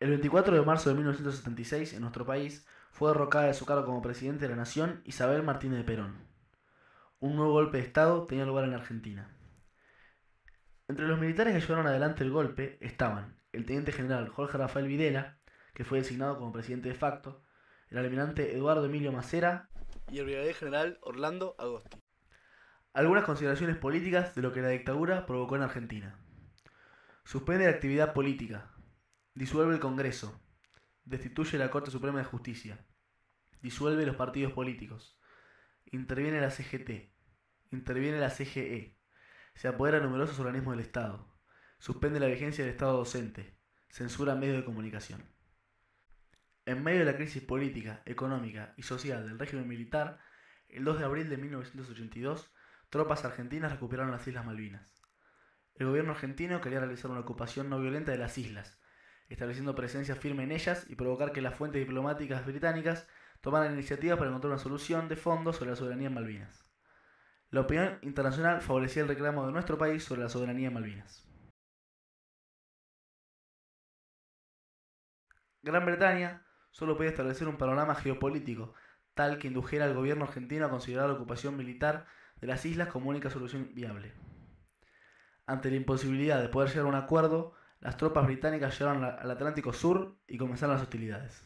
El 24 de marzo de 1976, en nuestro país, fue derrocada de su cargo como presidente de la Nación Isabel Martínez de Perón. Un nuevo golpe de Estado tenía lugar en Argentina. Entre los militares que llevaron adelante el golpe estaban el teniente general Jorge Rafael Videla, que fue designado como presidente de facto, el almirante Eduardo Emilio Macera y el brigadier general Orlando Agosti. Algunas consideraciones políticas de lo que la dictadura provocó en Argentina. Suspende la actividad política. Disuelve el Congreso. Destituye la Corte Suprema de Justicia. Disuelve los partidos políticos. Interviene la CGT. Interviene la CGE. Se apodera de numerosos organismos del Estado. Suspende la vigencia del Estado docente. Censura medios de comunicación. En medio de la crisis política, económica y social del régimen militar, el 2 de abril de 1982, tropas argentinas recuperaron las Islas Malvinas. El gobierno argentino quería realizar una ocupación no violenta de las islas, estableciendo presencia firme en ellas y provocar que las fuentes diplomáticas británicas tomaran iniciativas para encontrar una solución de fondo sobre la soberanía en Malvinas. La opinión internacional favorecía el reclamo de nuestro país sobre la soberanía en Malvinas. Gran Bretaña solo podía establecer un panorama geopolítico tal que indujera al gobierno argentino a considerar la ocupación militar de las islas como única solución viable. Ante la imposibilidad de poder llegar a un acuerdo, las tropas británicas llegaron al Atlántico Sur y comenzaron las hostilidades.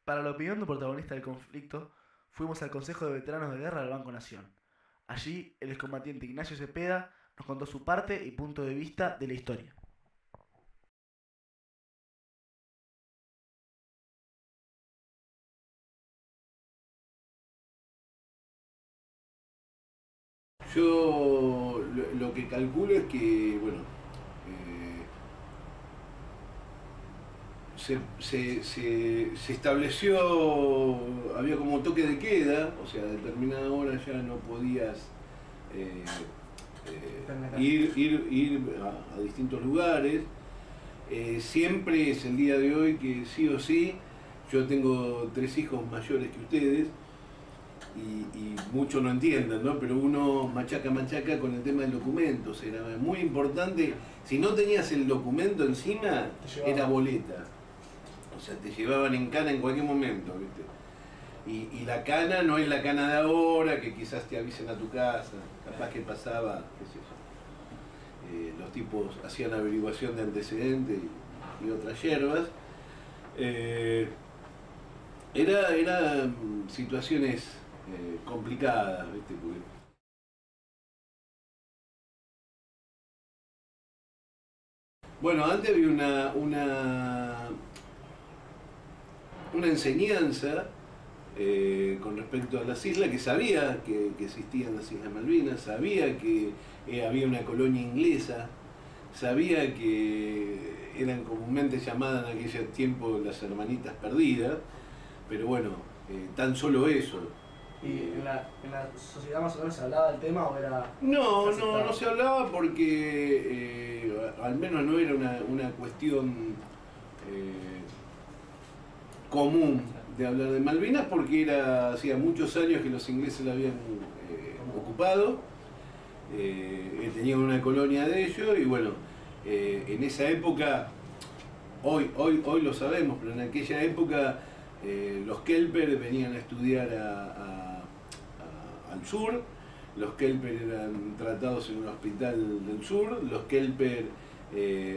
Para la opinión del protagonista del conflicto, fuimos al Consejo de Veteranos de Guerra del Banco Nación. Allí, el excombatiente Ignacio Cepeda nos contó su parte y punto de vista de la historia. Yo lo que calculo es que, bueno, se estableció, había como toque de queda, o sea, a determinada hora ya no podías ir a distintos lugares. Siempre es el día de hoy que sí o sí, yo tengo 3 hijos mayores que ustedes, y muchos no entiendan, ¿no? Pero uno machaca con el tema del documento. Era muy importante. Si no tenías el documento encima, era boleta. O sea, te llevaban en cana en cualquier momento, ¿viste? Y la cana no es la cana de ahora, que quizás te avisen a tu casa. Capaz que pasaba, qué sé yo. Los tipos hacían averiguación de antecedentes y otras hierbas. Eran situaciones complicadas, ¿viste? Porque bueno, antes había una enseñanza con respecto a las islas, que sabía que existían las Islas Malvinas, sabía que había una colonia inglesa, sabía que eran comúnmente llamadas en aquel tiempo las hermanitas perdidas, pero bueno, tan solo eso. ¿Y en la sociedad más o menos se hablaba del tema o era...? No se hablaba porque al menos no era una cuestión común de hablar de Malvinas, porque hacía muchos años que los ingleses la habían ocupado, tenían una colonia de ellos y bueno, en esa época, hoy lo sabemos, pero en aquella época los Kelper venían a estudiar al sur. Los Kelper eran tratados en un hospital del sur. Los Kelper,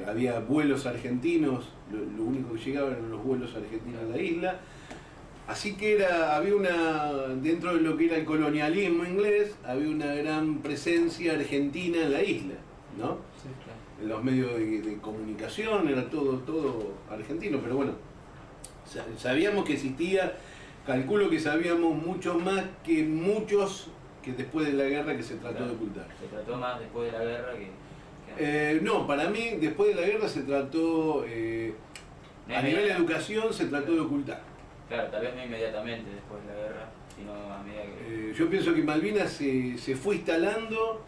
había vuelos argentinos, lo único que llegaban eran los vuelos argentinos a la isla. Así que dentro de lo que era el colonialismo inglés, había una gran presencia argentina en la isla, ¿no? Sí, claro. En los medios de comunicación era todo argentino, pero bueno, sabíamos que existía. Calculo que sabíamos mucho más que muchos que después de la guerra, que se trató de ocultar. ¿Se trató más después de la guerra que no, para mí después de la guerra se trató, a nivel de educación se trató de ocultar. Claro, tal vez no inmediatamente después de la guerra, sino a medida que... Yo pienso que Malvinas se fue instalando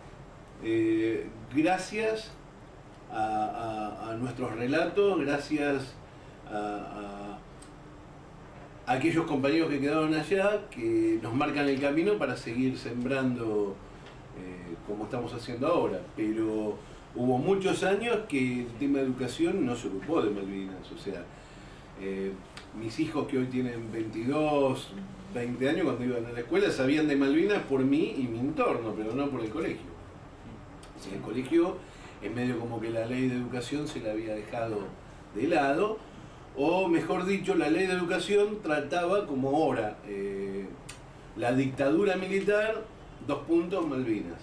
gracias a nuestros relatos, gracias a aquellos compañeros que quedaron allá, que nos marcan el camino para seguir sembrando como estamos haciendo ahora. Pero hubo muchos años que el tema de educación no se ocupó de Malvinas, o sea, mis hijos que hoy tienen 22, 20 años, cuando iban a la escuela, sabían de Malvinas por mí y mi entorno, pero no por el colegio. O sea, el colegio, en medio como que la ley de educación se la había dejado de lado, o mejor dicho, la ley de educación trataba como ahora la dictadura militar, Malvinas.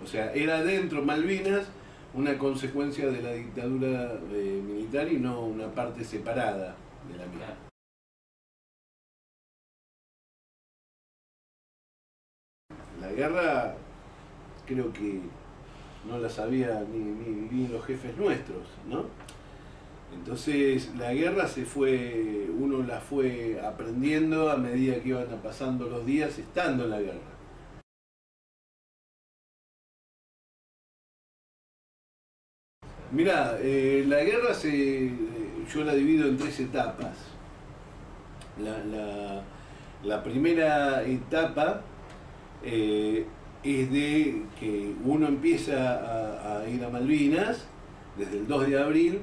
O sea, era dentro Malvinas una consecuencia de la dictadura militar y no una parte separada de la misma. La guerra creo que no la sabía ni los jefes nuestros, ¿no? Entonces la guerra uno la fue aprendiendo a medida que iban pasando los días estando en la guerra. Mirá, la guerra yo la divido en 3 etapas. La primera etapa es de que uno empieza a ir a Malvinas desde el 2 de abril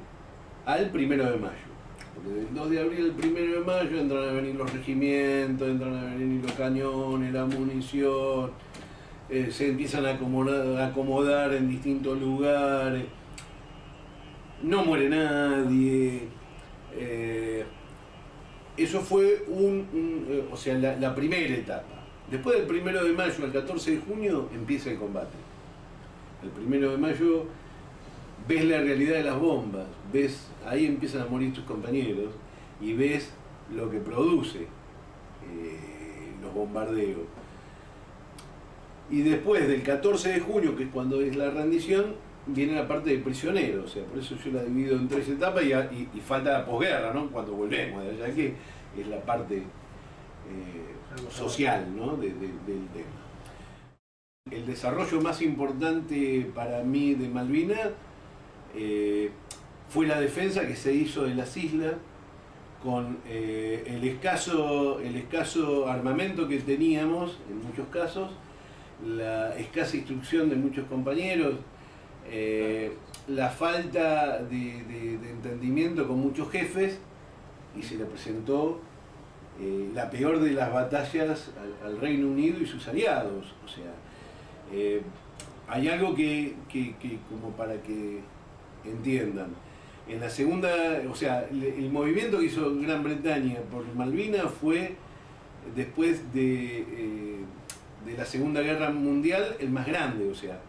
al 1 de mayo. Porque del 2 de abril al 1 de mayo entran a venir los regimientos, entran a venir los cañones, la munición, se empiezan a acomodar en distintos lugares. No muere nadie. Eso fue o sea, la primera etapa. Después del 1 de mayo al 14 de junio empieza el combate. El 1 de mayo ves la realidad de las bombas, ahí empiezan a morir tus compañeros y ves lo que produce los bombardeos. Y después del 14 de junio, que es cuando es la rendición, viene la parte de prisioneros, o sea, por eso yo la divido en 3 etapas y falta la posguerra, ¿no? Cuando volvemos de allá, que es la parte social, ¿no? del tema. El desarrollo más importante para mí de Malvinas fue la defensa que se hizo de las islas con el escaso armamento que teníamos en muchos casos, la escasa instrucción de muchos compañeros, la falta de entendimiento con muchos jefes, y se le presentó la peor de las batallas al Reino Unido y sus aliados. O sea, hay algo que como para que entiendan. En la segunda, o sea, el movimiento que hizo Gran Bretaña por Malvinas fue después de la Segunda Guerra Mundial el más grande, o sea,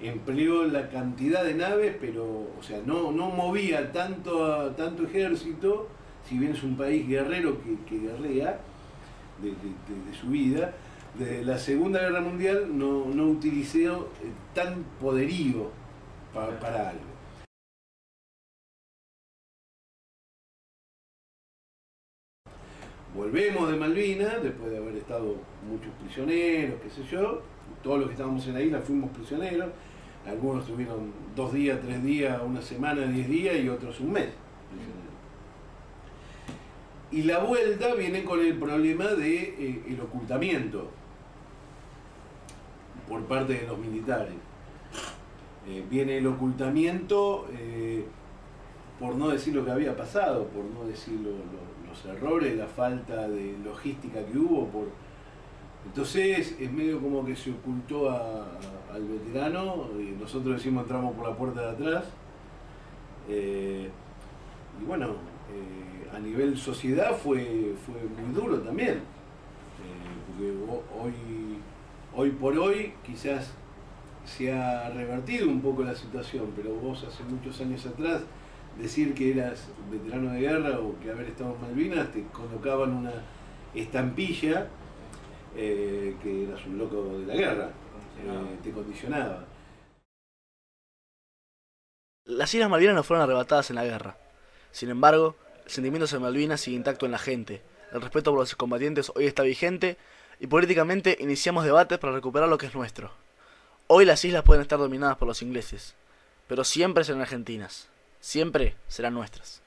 empleó la cantidad de naves, pero, o sea, no movía tanto ejército, si bien es un país guerrero que guerrea de su vida. Desde la Segunda Guerra Mundial no utilizó tan poderío para algo. Volvemos de Malvinas, después de haber estado muchos prisioneros, qué sé yo, todos los que estábamos en la isla fuimos prisioneros, algunos tuvieron 2 días, 3 días, 1 semana, 10 días y otros un mes prisioneros. Y la vuelta viene con el problema de el ocultamiento por parte de los militares. Viene el ocultamiento por no decir lo que había pasado, por no decir los errores, la falta de logística que hubo. Entonces es medio como que se ocultó al veterano, y nosotros decimos entramos por la puerta de atrás. Y bueno, a nivel sociedad fue muy duro también, porque hoy por hoy quizás se ha revertido un poco la situación, pero vos hace muchos años atrás decir que eras veterano de guerra o que haber estado en Malvinas te colocaban una estampilla que eras un loco de la guerra, te condicionaba. Las Islas Malvinas no fueron arrebatadas en la guerra. Sin embargo, el sentimiento hacia Malvinas sigue intacto en la gente. El respeto por los combatientes hoy está vigente y políticamente iniciamos debates para recuperar lo que es nuestro. Hoy las islas pueden estar dominadas por los ingleses, pero siempre serán argentinas. Siempre serán nuestras.